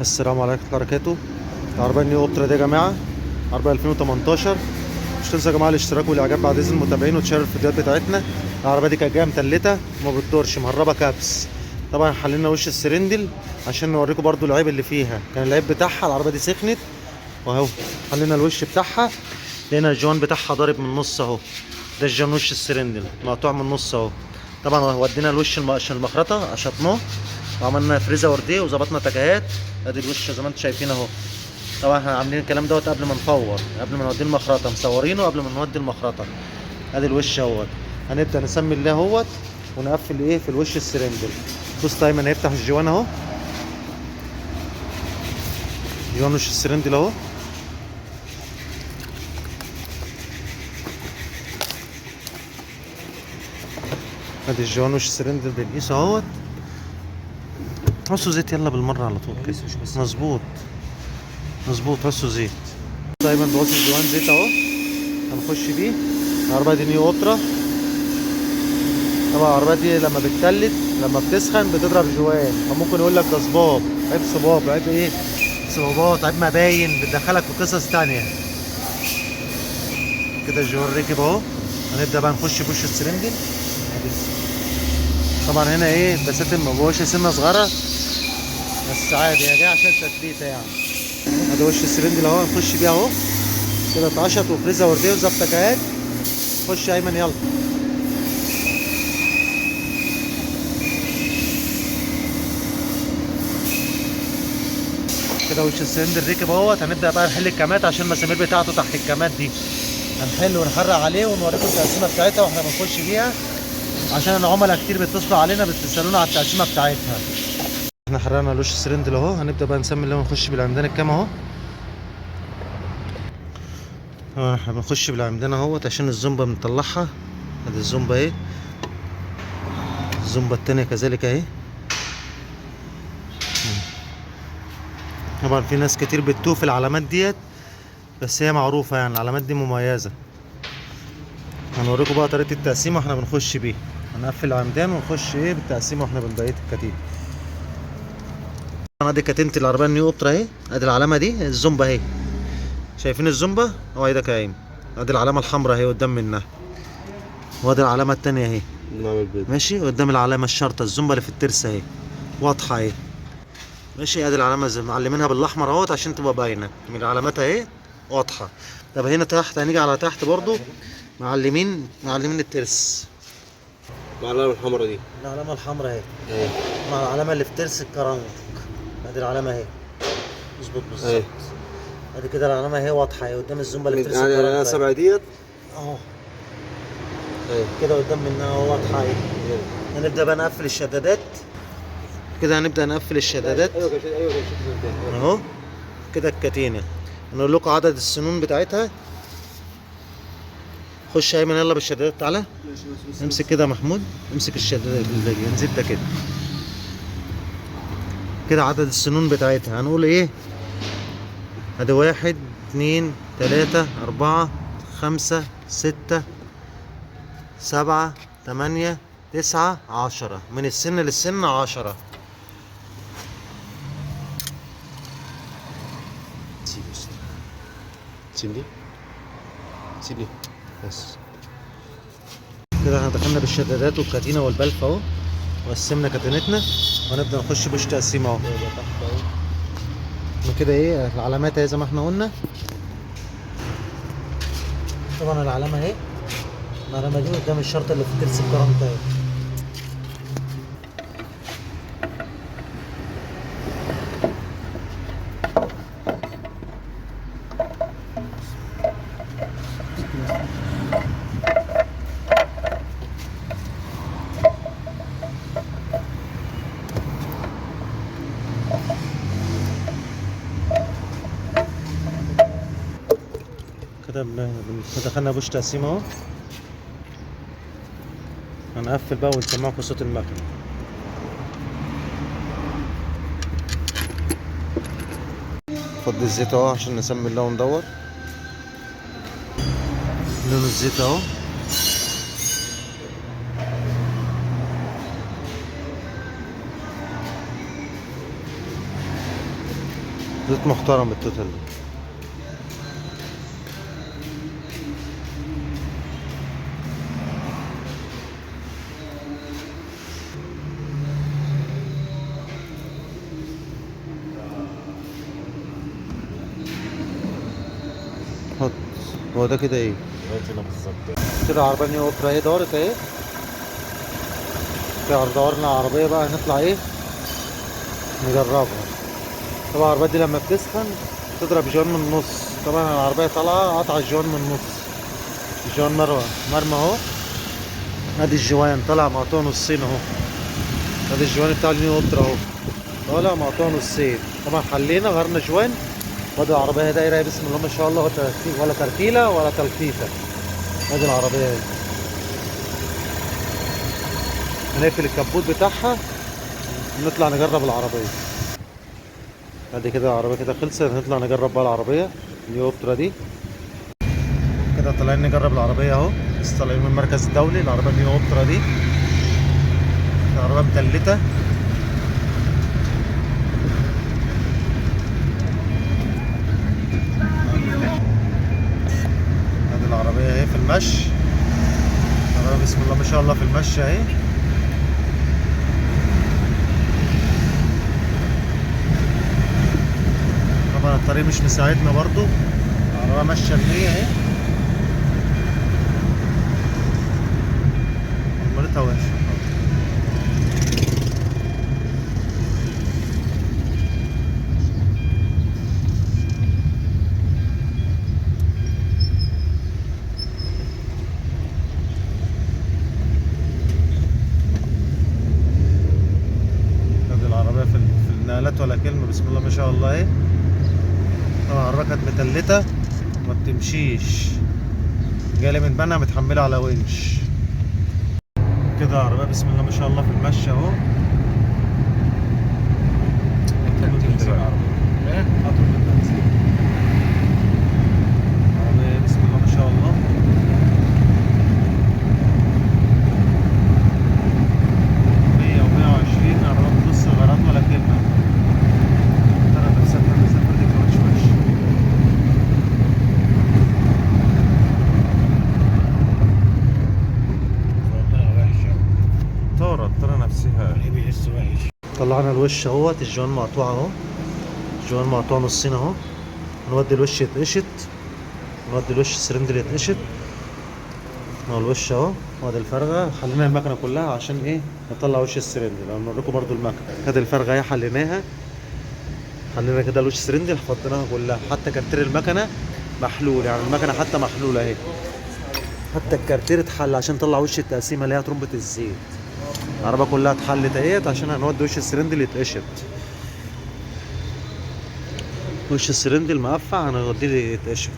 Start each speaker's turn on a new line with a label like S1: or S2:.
S1: السلام عليكم ورحمة الله وبركاته. العربية النيو اوبترا دي يا جماعة، عربية 2018. مش تنسوا يا جماعة الاشتراك والاعجاب بعد اذن المتابعين وتشاركوا الفيديوهات بتاعتنا. العربية دي كانت جاية متلتة وما بتدورش، مهربة كابس. طبعا حللنا وش السرندل عشان نوريكم برضو العيب اللي فيها. كان العيب بتاعها العربية دي سخنت، واهو حللنا الوش بتاعها، لقينا الجوان بتاعها ضارب من النص اهو. ده الجوان وش السرندل مقطوع من النص اهو. طبعا ودينا الوش عشان المخرطة قشطناه وعملنا فريزة ورديه وظبطنا تكهات. ادي الوش زي ما انتم شايفين اهو. طبعا احنا عاملين الكلام دوت قبل ما نفور، قبل ما نوديه المخرطه، مصورينه قبل ما نودي المخرطه. ادي الوش اهوت. هنبدا نسمي الله اهوت ونقفل ايه في الوش السرندل. بص دايما هيفتح الجوان اهو، جوان وش السرندل اهو. ادي الجوان وش السرندل بنقيسه اهوت. عصوا زيت يلا بالمره على طول كده. مظبوط مظبوط، عصوا زيت. دايما بوصل جوان زيت اهو، هنخش بيه. العربيه دي نيو اوبترا. طبعا العربية دي لما بتتلت، لما بتسخن بتضرب جوان، فممكن يقول لك ده صباب، عيب صباب، عيب ايه؟ صبابات، عيب مباين، بتدخلك في قصص تانية. كده الجوان ركب اهو. هنبدأ بقى نخش بوش السرنجل. طبعا هنا ايه بساتم مبقوش سنة صغيرة، بس عادي هي جاية عشان تثبيتة يعني. ادي وش السرنجل اهو، هنخش بيه اهو. كده اتقشط وفريزة ورديه وظبطة كهات. خش يا ايمن يلا. كده وش السلندر ركب اهوت. هنبدا بقى نحل الكامات عشان المسامير بتاعته تحت الكامات دي. هنحل ونحرق عليه ونوريكم التقسيمه بتاعتها واحنا بنخش بيها، عشان عملاء كتير بيتصلوا علينا بتسالونا على التقسيمه بتاعتها. احنا حرقنا الوش السلندر اهو. هنبدا بقى نسمي اللي ونخش بالعمدان الكام اهو. احنا بنخش بالعمدان اهوت عشان الزومبا بنطلعها. ادي الزومبا اهي، الزومبا التانية كذلك اهي. طبعا في ناس كتير بتتوه في العلامات ديت، بس هي معروفة يعني، العلامات دي مميزة. هنوريكم بقى طريقة التقسيم واحنا بنخش بيه. هنقفل العمدان ونخش ايه بالتقسيم واحنا بنبيت الكتيب. ادي كتينة العربية النيو اوبترا اهي. ادي العلامة دي الزومبا اهي، شايفين الزومبا؟ اوعى ايدك يا ايمن. ادي العلامة الحمراء اهي قدام منها، وادي العلامة التانية اهي. ماشي، قدام العلامة الشرطة الزومبا اللي في الترس اهي، واضحة اهي. ماشي، ادي العلامة زي معلمينها بالاحمر اهوت عشان تبقى باينة من العلامات اهي، واضحة. طب هنا تحت، هنيجي على تحت برضو معلمين الترس.
S2: العلامة الحمراء دي،
S1: العلامة الحمراء اهي
S2: ايه
S1: مع العلامة اللي في ترس الكرنك. ادي العلامة اهي، اظبط بالظبط. ادي كده العلامة اهي واضحة اهي قدام الزومبا اللي في ترس
S2: يعني
S1: الكرنك
S2: انا
S1: اهي.
S2: سبعة ديت
S1: اهو
S2: ايه
S1: كده قدام منها اهو واضحة اهي. هنبدأ بقى نقفل الشدادات. كده هنبدأ نقفل الشدادات
S2: ايوه
S1: اهو. كده الكتينة. هنقول لكم عدد السنون بتاعتها. خش يا ايمن يلا بالشدادات، تعالى امسك كده يا محمود، امسك الشدادات الجنزير ده كده. كده عدد السنون بتاعتها هنقول ايه. ادي 1 2 3 4 5 6 7 8 9 10. من السن للسن 10.
S2: سيب دي
S1: بس كده احنا دخلنا بالشدادات والكتينة والبلف اهو، وقسمنا كتينتنا، وهنبدأ نخش بوش تقسيم اهو. كده ايه العلامات اهي زي ما احنا قلنا. طبعا العلامة اهي، العلامة دي قدام الشرطة اللي في ترس الكرنك اهي. كده دخلنا بوش تقسيم اهو. هنقفل بقى ونسمعكم صوت المكنة. فضي الزيت اهو عشان نسمي الله وندور. لون الزيت اهو. زيت محترم التوتال ده. حط. هو ده كده ايه؟
S2: لغايه هنا بالظبط.
S1: كده العربية نيو اوبترا اهي دارت اهي. كده دورنا العربية بقى هنطلع ايه نجربها. طبعا العربية دي لما بتسخن تضرب جوان من النص. طبعا العربية طالعة قطع الجوان من النص. الجوان مرمى اهو. ادي الجوان طالع مقطوع نصين اهو. ادي الجوان بتاع النيو اوبترا اهو طالع مقطوع نصين. طبعا حلينا غيرنا جوان. وادي العربية دايرة بسم الله ما شاء الله، ولا ترتيلة ولا تلفيفة. ادي العربية اهي. هنقفل الكبوت بتاعها ونطلع نجرب العربية. ادي كده العربية كده خلصت. هنطلع نجرب بقى العربية النيو اوبترا دي. كده طالعين نجرب العربية اهو. لسه طالعين من المركز الدولي. العربية النيو اوبترا دي العربية متلتة. ادي العربية اهي في المشي. العربية بسم الله ما شاء الله في المشي اهي. طبعا الطريق مش مساعدنا برضو. العربية ماشية ب100 اهي. عمالتها وحشة. ادي العربية في النقلات ولا كلمة بسم الله ما شاء الله اهي. طبعا العربية كانت متلتة ما بتمشيش. جاية من بنا متحملة على ونش. كده العربية بسم الله ما شاء الله في المشي اهو. ايه؟ العربية بسم الله ما شاء الله. مية ومية وعشرين. العربية بنص الغرام ولا كلمة. ترى نفسك المسافة دي كمان شوية. ترى نفسها
S2: بيحس وحش.
S1: طلعنا الوش اهوت. الجوان مقطوع اهو. الجوان مقطوع نصين اهو. نودي الوش يتقشط. نودي الوش السرندل يتقشط. اهو الوش اهو. وادي الفرغه. حلينا المكنه كلها عشان ايه نطلع وش السرندل. هنوريكم برضو المكنه. ادي الفرغه اهي حليناها. حلينا كده الوش السرندل حطيناها كلها. حتى كارتير المكنه محلول. يعني المكنه حتى محلوله اهي. حتى الكارتير اتحل عشان نطلع وش التقسيمه اللي هي ترمبه الزيت. العربيه كلها اتحلت اهيت عشان هنودي وش السرندل يتقشط. وش السرندل مقفع هنوديه يتقشط.